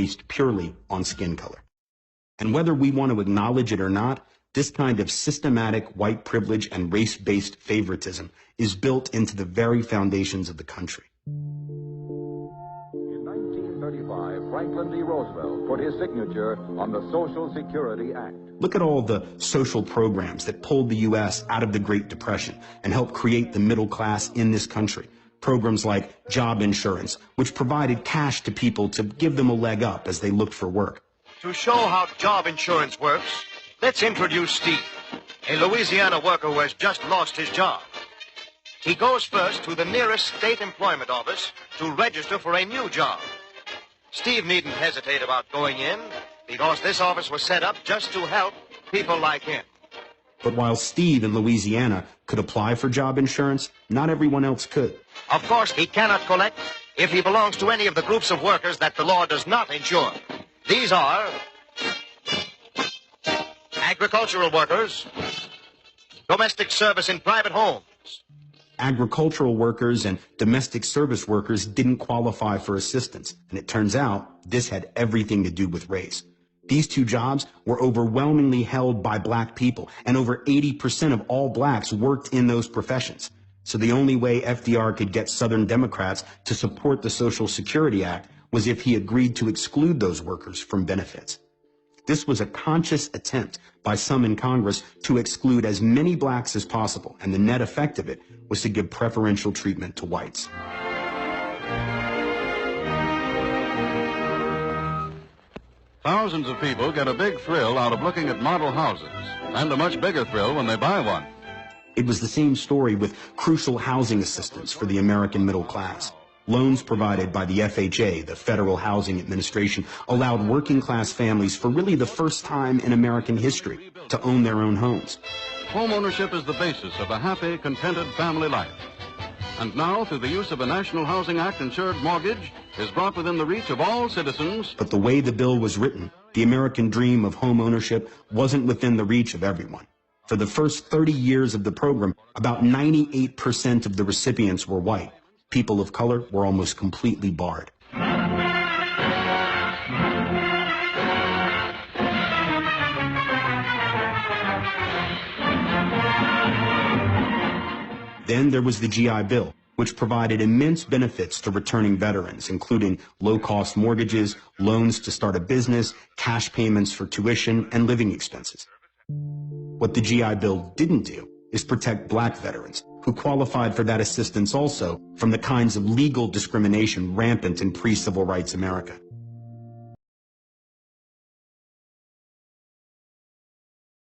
based purely on skin color. And whether we want to acknowledge it or not, this kind of systematic white privilege and race-based favoritism is built into the very foundations of the country. In 1935, Franklin D. Roosevelt put his signature on the Social Security Act. Look at all the social programs that pulled the U.S. out of the Great Depression and helped create the middle class in this country. Programs like job insurance, which provided cash to people to give them a leg up as they looked for work. To show how job insurance works, let's introduce Steve, a Louisiana worker who has just lost his job. He goes first to the nearest state employment office to register for a new job. Steve needn't hesitate about going in, because this office was set up just to help people like him. But while Steve in Louisiana could apply for job insurance, not everyone else could. Of course, he cannot collect if he belongs to any of the groups of workers that the law does not insure. These are agricultural workers, domestic service in private homes. Agricultural workers and domestic service workers didn't qualify for assistance, and it turns out this had everything to do with race. These two jobs were overwhelmingly held by black people, and over 80% of all blacks worked in those professions. So the only way FDR could get Southern Democrats to support the Social Security Act was if he agreed to exclude those workers from benefits. This was a conscious attempt by some in Congress to exclude as many blacks as possible, and the net effect of it was to give preferential treatment to whites. Thousands of people get a big thrill out of looking at model houses, and a much bigger thrill when they buy one. It was the same story with crucial housing assistance for the American middle class. Loans provided by the FHA, the Federal Housing Administration, allowed working-class families for really the first time in American history to own their own homes. Home ownership is the basis of a happy, contented family life. And now, through the use of a National Housing Act insured mortgage, is brought within the reach of all citizens. But the way the bill was written, the American dream of home ownership wasn't within the reach of everyone. For the first 30 years of the program, about 98% of the recipients were white. People of color were almost completely barred. Then there was the GI Bill, which provided immense benefits to returning veterans, including low-cost mortgages, loans to start a business, cash payments for tuition, and living expenses. What the GI Bill didn't do is protect black veterans, who qualified for that assistance also from the kinds of legal discrimination rampant in pre-civil rights America.